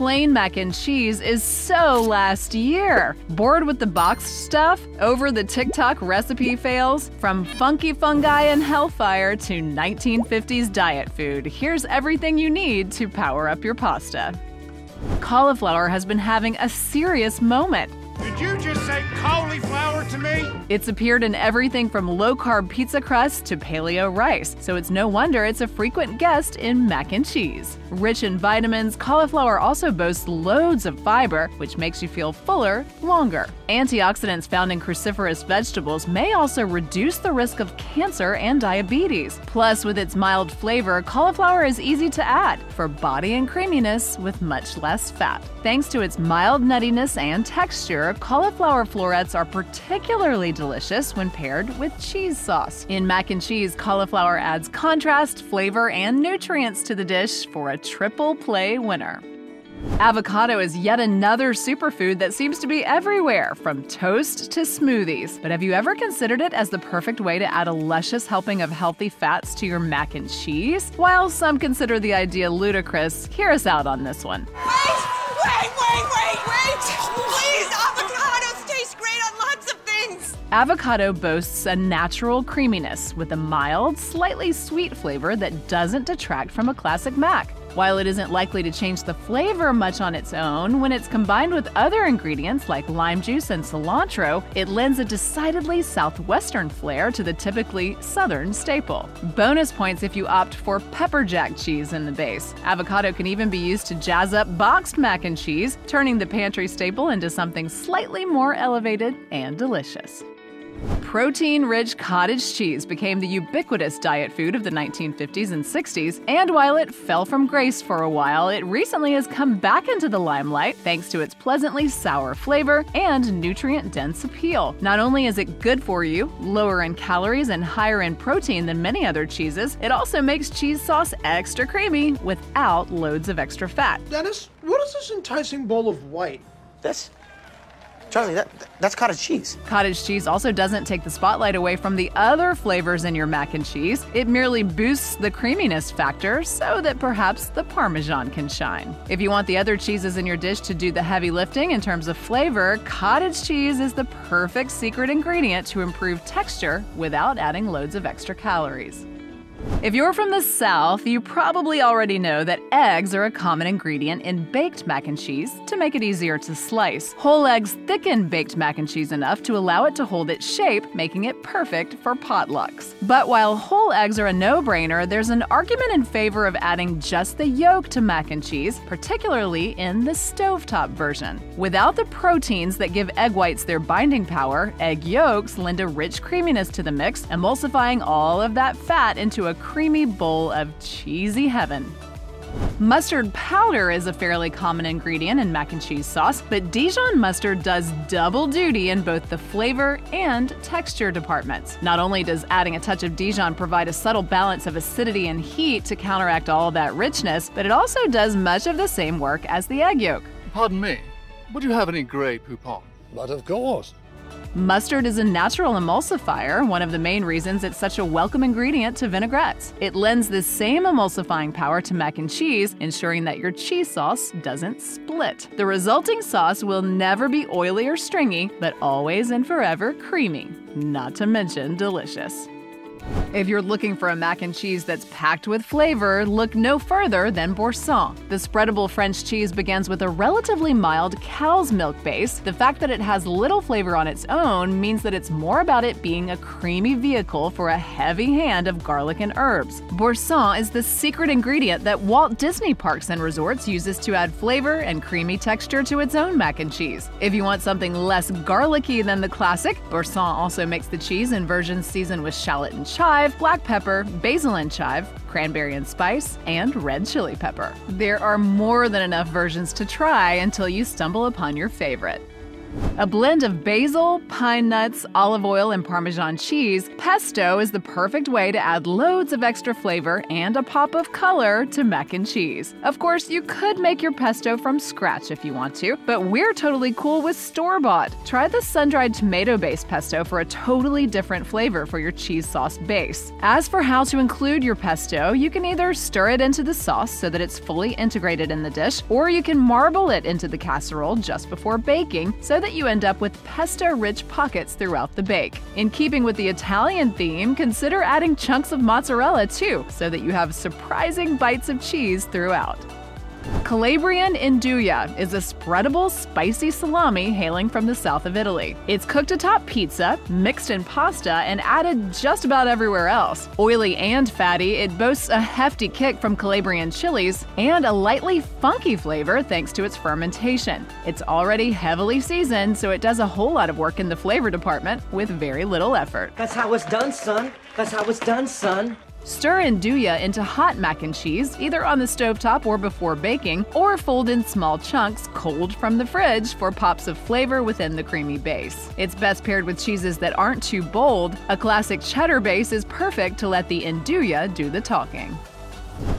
plain mac and cheese is so last year. Bored with the boxed stuff? Over the TikTok recipe fails? From funky fungi and hellfire to 1950s diet food, here's everything you need to power up your pasta. Cauliflower has been having a serious moment. Did you just say cauliflower to me? It's appeared in everything from low-carb pizza crust to paleo rice, so it's no wonder it's a frequent guest in mac and cheese. Rich in vitamins, cauliflower also boasts loads of fiber, which makes you feel fuller longer. Antioxidants found in cruciferous vegetables may also reduce the risk of cancer and diabetes. Plus, with its mild flavor, cauliflower is easy to add for body and creaminess with much less fat. Thanks to its mild nuttiness and texture, cauliflower florets are particularly delicious when paired with cheese sauce. In mac and cheese, cauliflower adds contrast, flavor, and nutrients to the dish for a triple play winner. Avocado is yet another superfood that seems to be everywhere, from toast to smoothies. But have you ever considered it as the perfect way to add a luscious helping of healthy fats to your mac and cheese? While some consider the idea ludicrous, hear us out on this one. Wait! Please, avocados taste great on lots of things! Avocado boasts a natural creaminess with a mild, slightly sweet flavor that doesn't detract from a classic mac. While it isn't likely to change the flavor much on its own, when it's combined with other ingredients like lime juice and cilantro, it lends a decidedly southwestern flair to the typically southern staple. Bonus points if you opt for pepper jack cheese in the base. Avocado can even be used to jazz up boxed mac and cheese, turning the pantry staple into something slightly more elevated and delicious. Protein-rich cottage cheese became the ubiquitous diet food of the 1950s and 60s, and while it fell from grace for a while, it recently has come back into the limelight thanks to its pleasantly sour flavor and nutrient-dense appeal. Not only is it good for you, lower in calories and higher in protein than many other cheeses, it also makes cheese sauce extra creamy without loads of extra fat. Dennis, what is this enticing bowl of white? This? Charlie, that's cottage cheese. Cottage cheese also doesn't take the spotlight away from the other flavors in your mac and cheese. It merely boosts the creaminess factor so that perhaps the Parmesan can shine. If you want the other cheeses in your dish to do the heavy lifting in terms of flavor, cottage cheese is the perfect secret ingredient to improve texture without adding loads of extra calories. If you're from the South, you probably already know that eggs are a common ingredient in baked mac and cheese to make it easier to slice. Whole eggs thicken baked mac and cheese enough to allow it to hold its shape, making it perfect for potlucks. But while whole eggs are a no-brainer, there's an argument in favor of adding just the yolk to mac and cheese, particularly in the stovetop version. Without the proteins that give egg whites their binding power, egg yolks lend a rich creaminess to the mix, emulsifying all of that fat into a creamy bowl of cheesy heaven. Mustard powder is a fairly common ingredient in mac and cheese sauce, but Dijon mustard does double duty in both the flavor and texture departments. Not only does adding a touch of Dijon provide a subtle balance of acidity and heat to counteract all of that richness, but it also does much of the same work as the egg yolk. Pardon me, would you have any Grey Poupon? But of course. Mustard is a natural emulsifier, one of the main reasons it's such a welcome ingredient to vinaigrettes. It lends the same emulsifying power to mac and cheese, ensuring that your cheese sauce doesn't split. The resulting sauce will never be oily or stringy, but always and forever creamy, not to mention delicious. If you're looking for a mac and cheese that's packed with flavor, look no further than Boursin. The spreadable French cheese begins with a relatively mild cow's milk base. The fact that it has little flavor on its own means that it's more about it being a creamy vehicle for a heavy hand of garlic and herbs. Boursin is the secret ingredient that Walt Disney Parks and Resorts uses to add flavor and creamy texture to its own mac and cheese. If you want something less garlicky than the classic, Boursin also makes the cheese in versions seasoned with shallot and chive, black pepper, basil and chive, cranberry and spice, and red chili pepper. There are more than enough versions to try until you stumble upon your favorite. A blend of basil, pine nuts, olive oil, and Parmesan cheese, pesto is the perfect way to add loads of extra flavor and a pop of color to mac and cheese. Of course, you could make your pesto from scratch if you want to, but we're totally cool with store-bought. Try the sun-dried tomato-based pesto for a totally different flavor for your cheese sauce base. As for how to include your pesto, you can either stir it into the sauce so that it's fully integrated in the dish, or you can marble it into the casserole just before baking so that you end up with pesto-rich pockets throughout the bake. In keeping with the Italian theme, consider adding chunks of mozzarella too, so that you have surprising bites of cheese throughout. Calabrian Nduja is a spreadable, spicy salami hailing from the south of Italy. It's cooked atop pizza, mixed in pasta, and added just about everywhere else. Oily and fatty, it boasts a hefty kick from Calabrian chilies and a lightly funky flavor thanks to its fermentation. It's already heavily seasoned, so it does a whole lot of work in the flavor department with very little effort. That's how it's done, son. That's how it's done, son. Stir Nduja into hot mac and cheese, either on the stovetop or before baking, or fold in small chunks cold from the fridge for pops of flavor within the creamy base. It's best paired with cheeses that aren't too bold. A classic cheddar base is perfect to let the Nduja do the talking.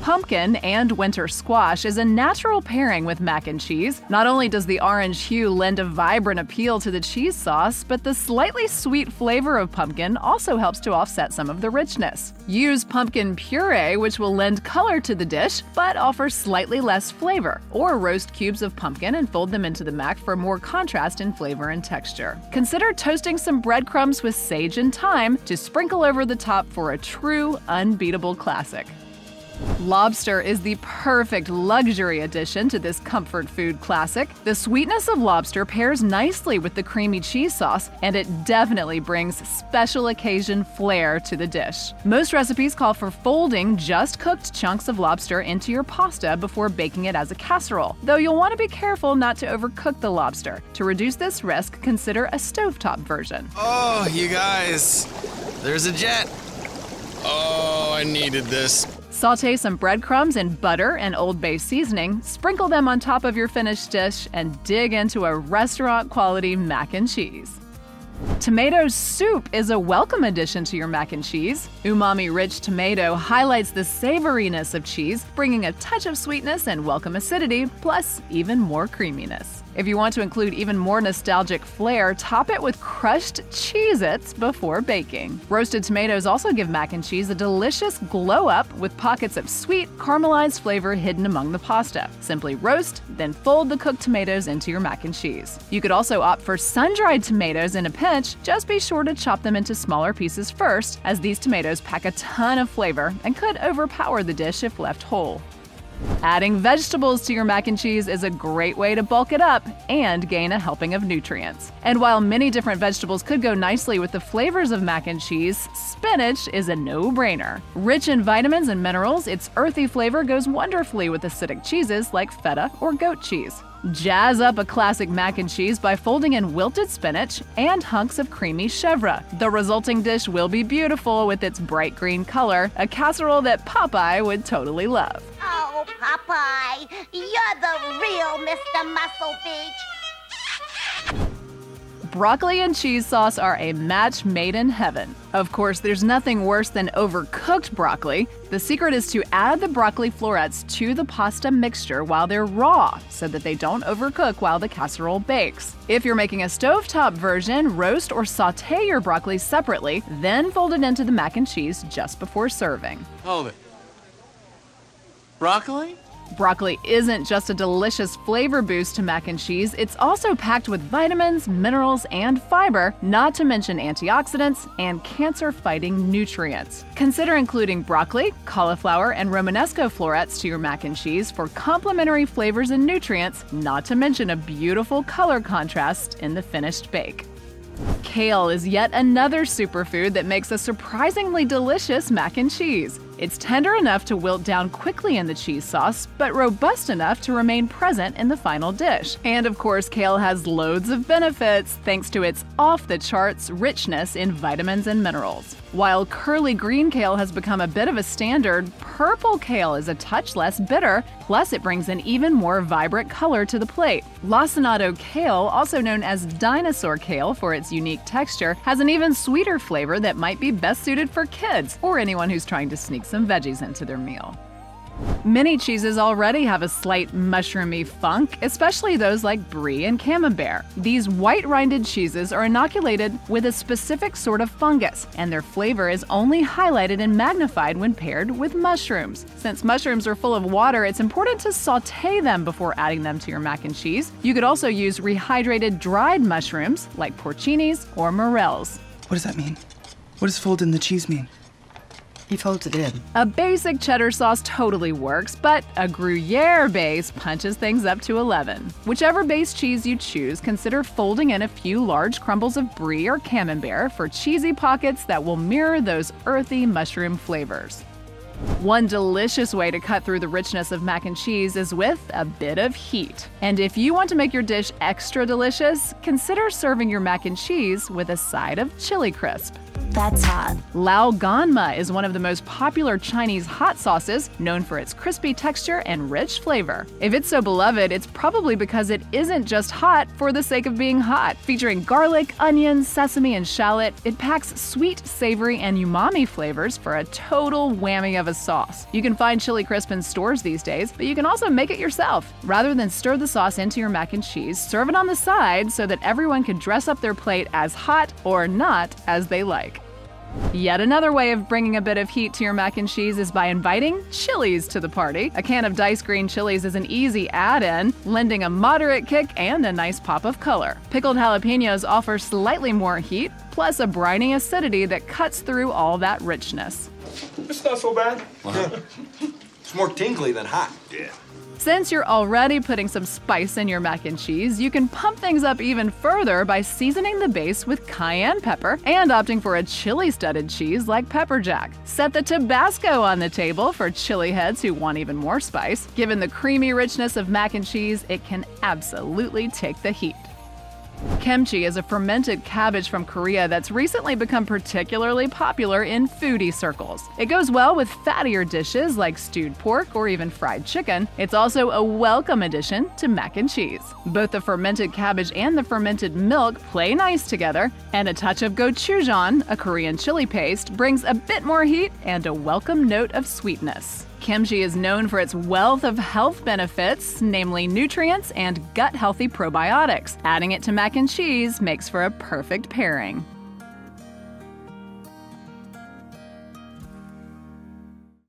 Pumpkin and winter squash is a natural pairing with mac and cheese. Not only does the orange hue lend a vibrant appeal to the cheese sauce, but the slightly sweet flavor of pumpkin also helps to offset some of the richness. Use pumpkin puree, which will lend color to the dish, but offers slightly less flavor. Or roast cubes of pumpkin and fold them into the mac for more contrast in flavor and texture. Consider toasting some breadcrumbs with sage and thyme to sprinkle over the top for a true, unbeatable classic. Lobster is the perfect luxury addition to this comfort food classic. The sweetness of lobster pairs nicely with the creamy cheese sauce, and it definitely brings special occasion flair to the dish. Most recipes call for folding just cooked chunks of lobster into your pasta before baking it as a casserole, though you'll want to be careful not to overcook the lobster. To reduce this risk, consider a stovetop version. Oh, you guys, there's a jet. Oh, I needed this. Sauté some breadcrumbs in butter and Old Bay seasoning, sprinkle them on top of your finished dish, and dig into a restaurant-quality mac and cheese. Tomato soup is a welcome addition to your mac and cheese. Umami-rich tomato highlights the savoriness of cheese, bringing a touch of sweetness and welcome acidity, plus even more creaminess. If you want to include even more nostalgic flair, top it with crushed Cheez-Its before baking. Roasted tomatoes also give mac and cheese a delicious glow-up with pockets of sweet, caramelized flavor hidden among the pasta. Simply roast, then fold the cooked tomatoes into your mac and cheese. You could also opt for sun-dried tomatoes in a pinch. Just be sure to chop them into smaller pieces first, as these tomatoes pack a ton of flavor and could overpower the dish if left whole. Adding vegetables to your mac and cheese is a great way to bulk it up and gain a helping of nutrients. And while many different vegetables could go nicely with the flavors of mac and cheese, spinach is a no-brainer. Rich in vitamins and minerals, its earthy flavor goes wonderfully with acidic cheeses like feta or goat cheese. Jazz up a classic mac and cheese by folding in wilted spinach and hunks of creamy chèvre. The resulting dish will be beautiful with its bright green color, a casserole that Popeye would totally love. Oh, Popeye, you're the real Mr. Muscle Beach. Broccoli and cheese sauce are a match made in heaven. Of course, there's nothing worse than overcooked broccoli. The secret is to add the broccoli florets to the pasta mixture while they're raw, so that they don't overcook while the casserole bakes. If you're making a stovetop version, roast or sauté your broccoli separately, then fold it into the mac and cheese just before serving. Hold it. Broccoli? Broccoli isn't just a delicious flavor boost to mac and cheese, it's also packed with vitamins, minerals, and fiber, not to mention antioxidants and cancer-fighting nutrients. Consider including broccoli, cauliflower, and Romanesco florets to your mac and cheese for complementary flavors and nutrients, not to mention a beautiful color contrast in the finished bake. Kale is yet another superfood that makes a surprisingly delicious mac and cheese. It's tender enough to wilt down quickly in the cheese sauce, but robust enough to remain present in the final dish. And of course, kale has loads of benefits thanks to its off-the-charts richness in vitamins and minerals. While curly green kale has become a bit of a standard, purple kale is a touch less bitter, plus it brings an even more vibrant color to the plate. Lacinato kale, also known as dinosaur kale for its unique texture, has an even sweeter flavor that might be best suited for kids or anyone who's trying to sneak some veggies into their meal. Many cheeses already have a slight mushroomy funk, especially those like brie and camembert. These white-rinded cheeses are inoculated with a specific sort of fungus, and their flavor is only highlighted and magnified when paired with mushrooms. Since mushrooms are full of water, it's important to sauté them before adding them to your mac and cheese. You could also use rehydrated dried mushrooms like porcinis or morels. What does that mean? What does fold in the cheese mean? He folds it in. A basic cheddar sauce totally works, but a Gruyere base punches things up to 11. Whichever base cheese you choose, consider folding in a few large crumbles of brie or camembert for cheesy pockets that will mirror those earthy mushroom flavors. One delicious way to cut through the richness of mac and cheese is with a bit of heat. And if you want to make your dish extra delicious, consider serving your mac and cheese with a side of chili crisp. That's hot. Lao Ganma is one of the most popular Chinese hot sauces, known for its crispy texture and rich flavor. If it's so beloved, it's probably because it isn't just hot for the sake of being hot. Featuring garlic, onion, sesame, and shallot, it packs sweet, savory, and umami flavors for a total whammy of a sauce. You can find chili crisp in stores these days, but you can also make it yourself. Rather than stir the sauce into your mac and cheese, serve it on the side so that everyone can dress up their plate as hot or not as they like. Yet another way of bringing a bit of heat to your mac and cheese is by inviting chilies to the party. A can of diced green chilies is an easy add-in, lending a moderate kick and a nice pop of color. Pickled jalapenos offer slightly more heat, plus a briny acidity that cuts through all that richness. It's not so bad. Yeah. It's more tingly than hot. Yeah. Since you're already putting some spice in your mac and cheese, you can pump things up even further by seasoning the base with cayenne pepper and opting for a chili-studded cheese like pepper jack. Set the Tabasco on the table for chili heads who want even more spice. Given the creamy richness of mac and cheese, it can absolutely take the heat. Kimchi is a fermented cabbage from Korea that's recently become particularly popular in foodie circles. It goes well with fattier dishes like stewed pork or even fried chicken. It's also a welcome addition to mac and cheese. Both the fermented cabbage and the fermented milk play nice together, and a touch of gochujang, a Korean chili paste, brings a bit more heat and a welcome note of sweetness. Kimchi is known for its wealth of health benefits, namely nutrients and gut-healthy probiotics. Adding it to mac and cheese makes for a perfect pairing.